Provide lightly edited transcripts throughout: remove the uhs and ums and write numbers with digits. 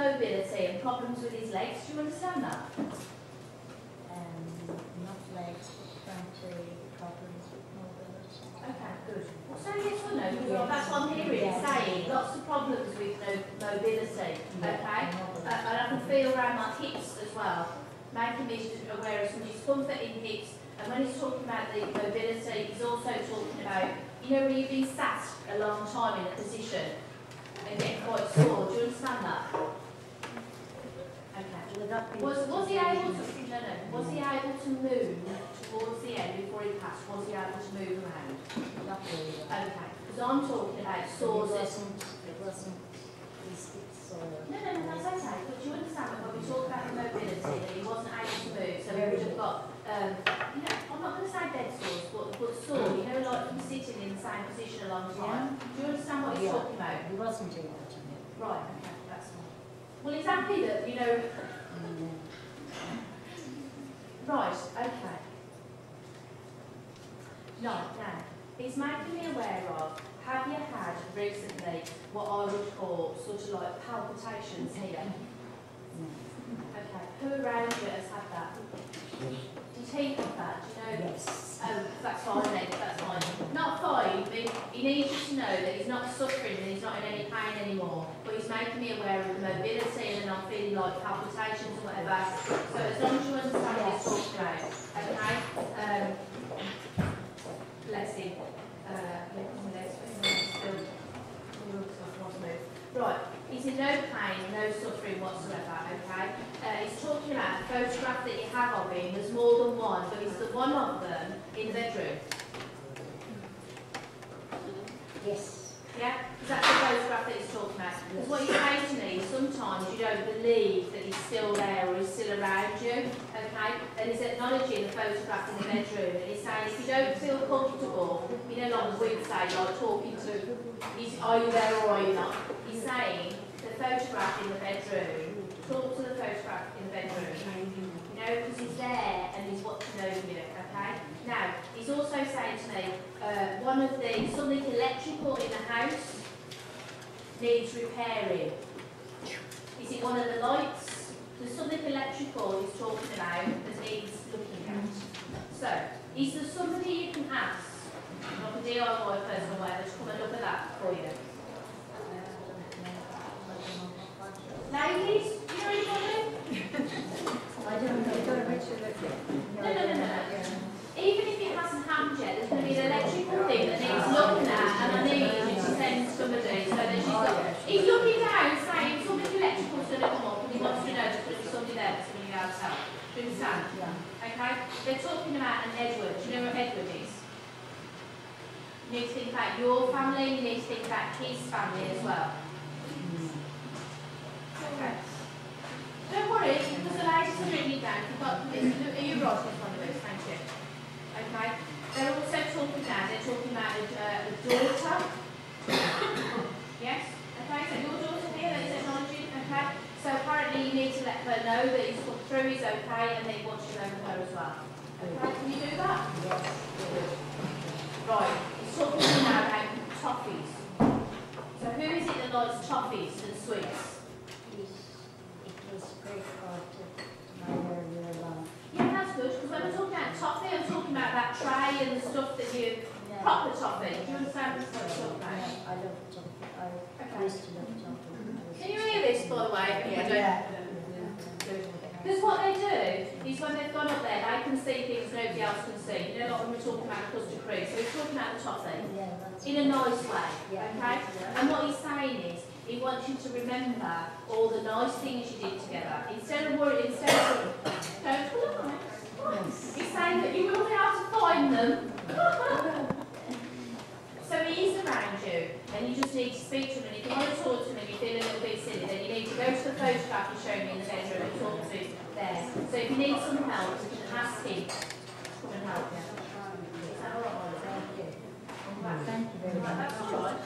mobility and problems with his legs. Do you understand that? Not legs, but frankly, problems with mobility. Okay, good. Well, so yes or no? Yes. That's what I'm hearing. It's saying lots of problems with mobility. Okay, and I can feel around my hips as well, making me aware of some discomfort in hips. And when he's talking about the mobility, he's also talking about, you know, when you've been sat a long time in a position and getting quite sore. Do you understand that? Okay. Was he able to? No. Was he able to move towards the end before he passed? Was he able to move around? Not really. Okay. Because I'm talking about sores. It wasn't. No, that's okay. But you understand that when we talk about the mobility, that he wasn't able to move, so he would have got, you know, I'm not going to say bed sores, but sore, you know, like from sitting in the same position a long time. Do you understand what he's talking about? He wasn't able to move. Right, okay, that's fine. Well, he's happy that, you know... Right, okay. Now, he's making me aware of, have you had recently what I would call sort of like palpitations here? Okay, who around you has had that? Did he have that? Do you know? Yes. Oh, that's fine then, that's fine. Not fine, but he needs you to know that he's not suffering and he's not in any pain anymore, but he's making me aware of the mobility and I'm feeling like palpitations or whatever. So as long as you understand what he's talking about, okay? Bless him. Right, he's in no pain, no suffering whatsoever, okay? He's talking about the photograph that you have of him. There's more than one, but it's the one of them in the bedroom. Yes. Yeah? Because that's the photograph that he's talking about. Because what he's saying to me, sometimes you don't believe that he's still there or he's still around you, okay? And he's acknowledging the photograph in the bedroom, and he's saying if you don't feel comfortable, you know, like we would say, like talking to, are you there or are you not? He's saying the photograph in the bedroom, talk to the photograph in the bedroom, you know, because he's there and he's watching over you, okay? Now, he's also saying to me, something electrical in the house needs repairing. Is it one of the lights? There's something electrical he's talking about that needs looking at. So, is there somebody you can ask, like a DIY person or whatever, to come and look at that for you? Ladies, do you know anybody? I don't know which of it. No. Even if it hasn't happened yet, there's going to be an electrical thing that needs looking at, and I need you to send somebody so that she's got... He's looking down saying something electrical's going to come up, and he wants to know there's going to be somebody there that's going to be able to help. Do you understand? Yeah. Okay? They're talking about an Edward. Do you know what Edward is? You need to think about your family, you need to think about his family as well. Okay. Don't worry, because the ladies are written it down. You've got this. Are you writing in front of us? Thank you. Okay. They're also talking now. They're talking about the daughter. Yes. Okay. So your daughter here that is acknowledging. Okay. So apparently you need to let her know that he's put through, he's okay, and then watching over her as well. Okay. Can you do that? Yes. Right. He's talking now about toffees. So who is it that likes toffees and sweets? It was a great part of my earlier life. Yeah, that's good, because when I'm talking about toffee, I'm talking about that tray and the stuff that you... Proper toffee. Do you understand what I'm talking about? Yeah, I love toffee. I used to love toffee. Can you hear this, by the way? Yeah. Because what they do is when they've gone up there, they can see things nobody else can see. You know, like when we're talking about custard cream. So we're talking about the toffee in a nice way, okay? And what he's saying is, he wants you to remember all the nice things you did together. Instead of worrying, he's saying that you will be able to find them. So he is around you, and you just need to speak to him. And if you want to talk to him and you feel a little bit silly, then you need to go to the photograph you showed me in the bedroom and talk to him there. So if you need some help, you can ask him to come and help you. Is that all right? Thank you. Thank you very much. That's all right.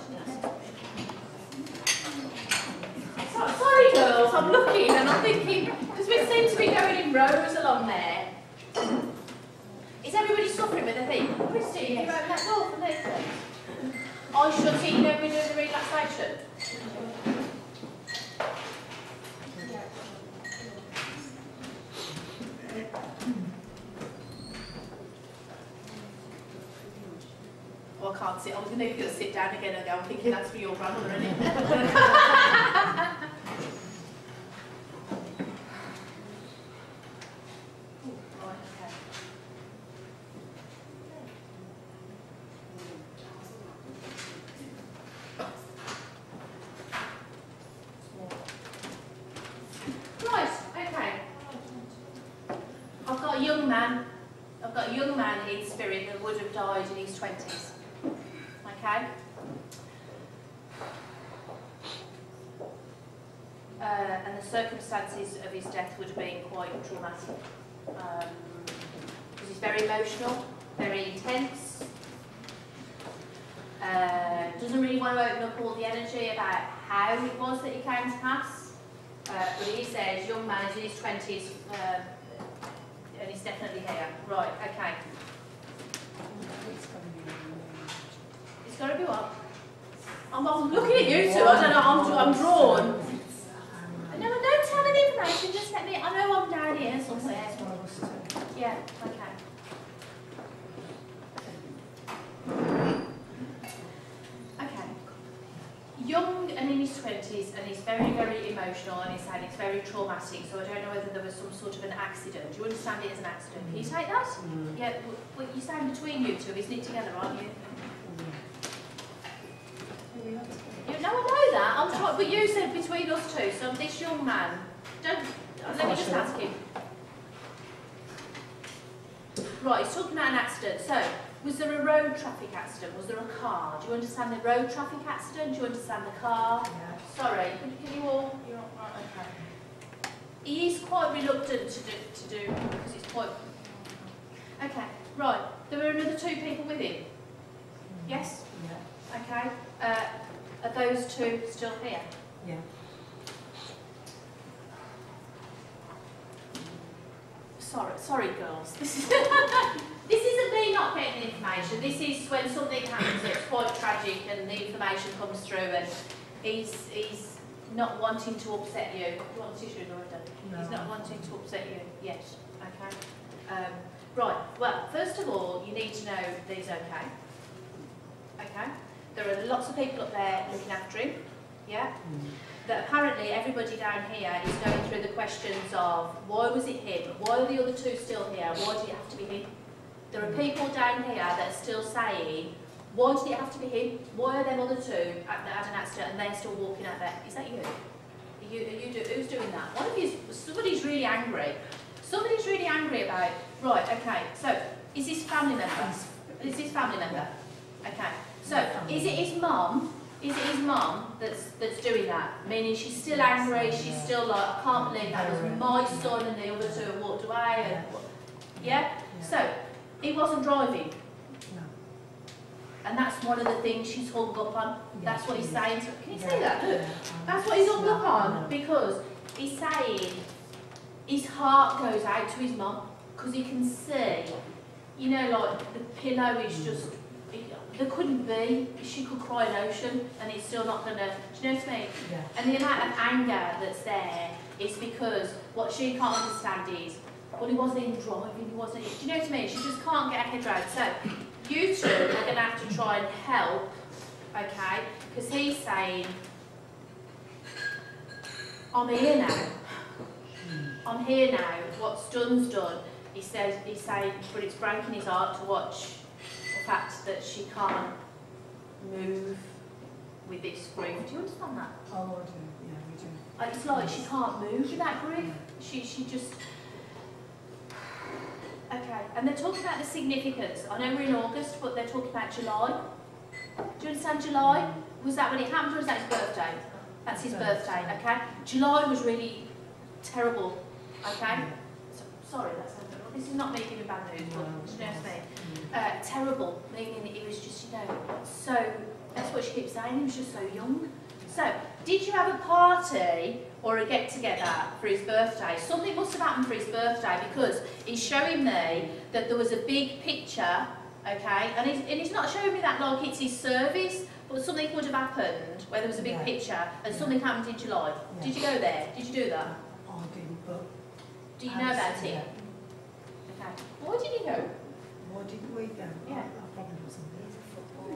Sorry girls, I'm looking and I'm thinking, because we seem to be going in rows along there. Is everybody suffering with a thing? Christy, you open that door for this? I shut it, you know, we're doing the relaxation. can't sit. I was going to sit down again and go, I'm thinking that's for your grandmother, isn't it? I've got a young man in spirit that would have died in his 20s. Okay? And the circumstances of his death would have been quite traumatic. Because he's very emotional, very intense. Doesn't really want to open up all the energy about how it was that he came to pass. But he says, young man is in his 20s. And he's definitely here. Right, okay. It's got to be what? I'm looking at you two, I don't know, I'm drawn. No, don't tell me the information, just let me, I know I'm down here somewhere. Yeah, okay. Okay. Young and in his 20s, and he's very, very emotional, and he's saying it's very traumatic, so I don't know whether there was some sort of an accident. Do you understand it as an accident? Can you take that? Yeah, well, you stand between you two, isn't it together, aren't you? No, I know that, I'm trying, but you said between us two, so this young man, let me just ask him. Right, he's talking about an accident, so, was there a road traffic accident? Was there a car? Do you understand the road traffic accident? Do you understand the car? Yeah. Sorry, can you all? You're all right, okay. He is quite reluctant to do because it's quite. Okay, right. There were another two people with him. Yes. Yeah. Okay. Are those two still here? Yeah. Sorry, girls. This is. This isn't me not getting the information. This is when something happens that's quite tragic and the information comes through and he's not wanting to upset you. Do you want tissues or no. He's not wanting to upset you yet. Okay. Right. Well, first of all, you need to know that he's okay. Okay. There are lots of people up there looking after him. Yeah. That apparently everybody down here is going through the questions of why was it him? Why are the other two still here? Why did it have to be him? There are people down here that are still saying, why did it have to be him? Why are them other two that had an accident and they're still walking out there? Is that you? Who's doing that? One of you, somebody's really angry. Somebody's really angry about, right, okay, so is this family member? Is this family member? Okay, so is it his mum? Is it his mum that's doing that? Meaning she's still angry, she's still like, I can't believe that was my son and the other two have walked away. And, yeah? So, he wasn't driving. No. And that's one of the things she's hung up on. That's what he's saying. Can you say that? Look. That's what he's hung up on because he's saying his heart goes out to his mum because he can see, you know, like the pillow is just, there couldn't be, she could cry an ocean and it's still not going to, do you know what I mean? Yeah. And the amount of anger that's there is because what she can't understand is, well, he wasn't even driving, he wasn't, do you know what I mean? She just can't get her head around. So, you two are going to have to try and help, okay? Because he's saying, I'm here now. I'm here now. What's done's done. He's saying, but it's breaking his heart to watch the fact that she can't move with this grief. Do you understand that? Oh, I do. Yeah, we do. It's like she can't move with that grief. She just. Okay, and they're talking about the significance. I know we're in August, but they're talking about July. Do you understand July? Was that when it happened, or was that his birthday? That's his birthday. Okay. July was really terrible. Okay. So, sorry, that's. This is not me giving bad news, but you know what I mean? Terrible, meaning it was just, you know, so, that's what she keeps saying, he was just so young. So, did you have a party or a get-together for his birthday? Something must have happened for his birthday because he's showing me that there was a big picture, okay, and he's not showing me that like it's his service, but something would have happened where there was a big picture and something happened in July. Yeah. Did you go there? Did you do that? I didn't, but... Do you know about it? Why did you go? Why didn't we go? Yeah. I probably wasn't there.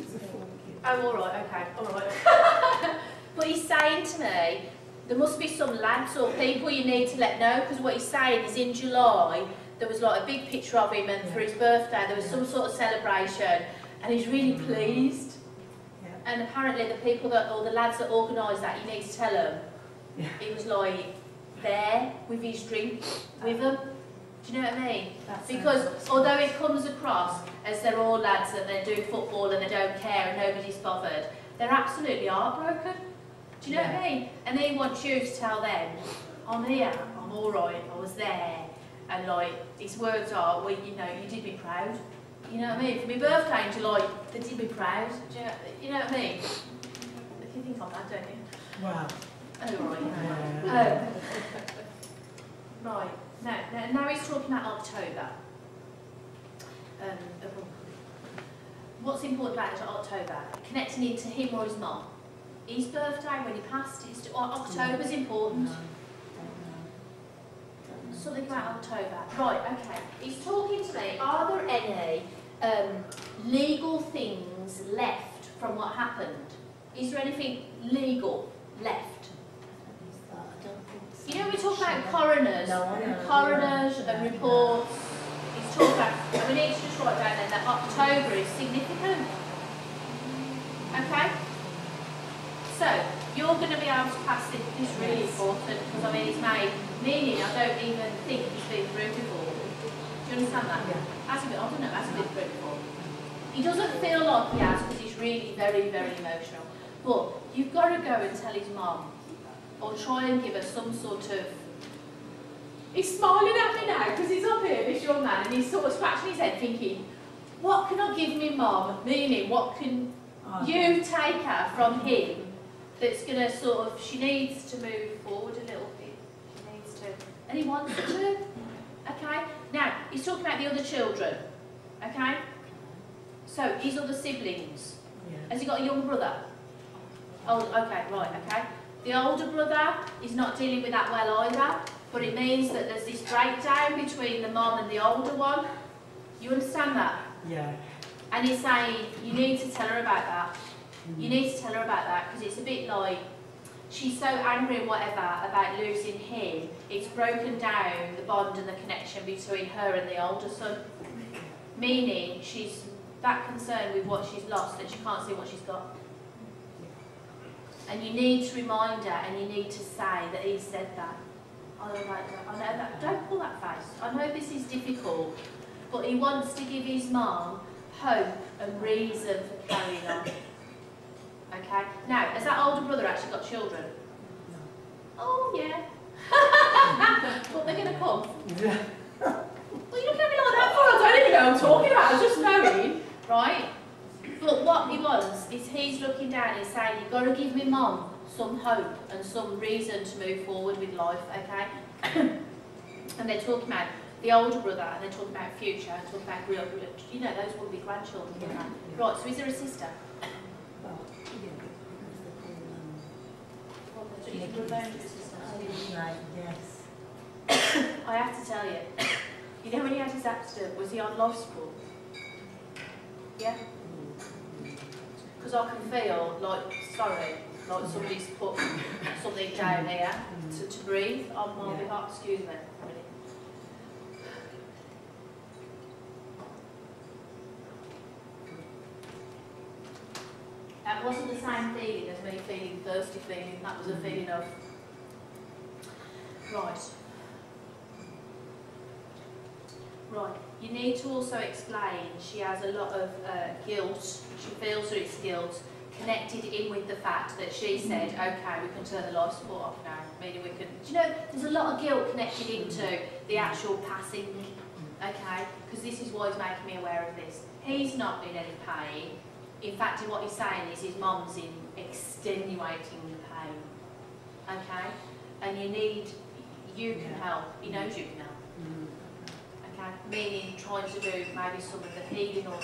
Oh, all right, okay, all right. But he's saying to me, there must be some lads or people you need to let know, because what he's saying is in July, there was like a big picture of him, and for his birthday, there was some sort of celebration, and he's really pleased. And apparently the people that, or the lads that organised that, you need to tell them, he was like there with his drink with them. Do you know what I mean? Because although it comes across as they're all lads and they do football and they don't care and nobody's bothered, they're absolutely heartbroken. Do you know what I mean? And he wants you to tell them, I'm here, I'm all right, I was there. And like, his words are, well, you know, you did me proud. You know what I mean? For my birthday in July, they did me proud. Do you know what I mean? You think I'm that, don't you? Wow. Oh, right. Right. Now he's talking about October. What's important about October? Connecting into him or his mum. His birthday, when he passed, October's important. Something about October. Right, okay. He's talking to me. Are there any legal things left from what happened? Is there anything legal left? You know, we talk about coroners and reports. He's talking about, and we need to just write down then that October is significant. Okay? So, you're going to be able to pass this. This is really important, because I mean, it's made meaning I don't even think he's been through before. Do you understand that? Yeah. I don't know, hasn't been through before. He doesn't feel like he has, because he's really very, very emotional. But you've got to go and tell his mum, or try and give her some sort of... He's smiling at me now, because he's up here, this young man, and he's sort of scratching his head thinking, what can I give me mum? Meaning, what can you take her from him that's going to sort of... She needs to move forward a little bit. She needs to... And he wants to. Okay? Now, he's talking about the other children. Okay? So, his other siblings. Yeah. Has he got a young brother? Oh, okay, right, okay. The older brother is not dealing with that well either, but it means that there's this breakdown between the mum and the older one. You understand that? Yeah. And he's saying, you need to tell her about that. You need to tell her about that, because it's a bit like, she's so angry and whatever about losing him, it's broken down the bond and the connection between her and the older son. Meaning, she's that concerned with what she's lost that she can't see what she's got. And you need to remind her, and you need to say that he said that. I know that. Don't pull that face. I know this is difficult, but he wants to give his mum hope and reason for carrying on. Okay? Now, has that older brother actually got children? No. Oh, yeah. But they're going to come. Well, you look at me like that for, I don't even know what I'm talking about, I was just knowing, right? But what he wants is he's looking down and saying, you've got to give me mum some hope and some reason to move forward with life, okay? And they're talking about the older brother, and they're talking about future, and talking about real, you know, those will be grandchildren, yeah. Right, so is there a sister? Well, yeah. yes. I have to tell you, you know when he had his accident, was he on life support? Yeah? Because I can feel like, sorry, like somebody's put something down here to breathe on my behalf. Excuse me. That wasn't the same feeling as me feeling thirsty feeling. That was a feeling of, right. Right. You need to also explain she has a lot of guilt. She feels that it's guilt connected in with the fact that she said, okay, we can turn the life support off now. Meaning we can, do you know, there's a lot of guilt connected into the actual passing, okay? Because this is why he's making me aware of this. He's not in any pain. In fact, what he's saying is his mum's in extenuating pain, okay? And you can help. He knows you can help. Okay? Meaning trying to do maybe some of the healing or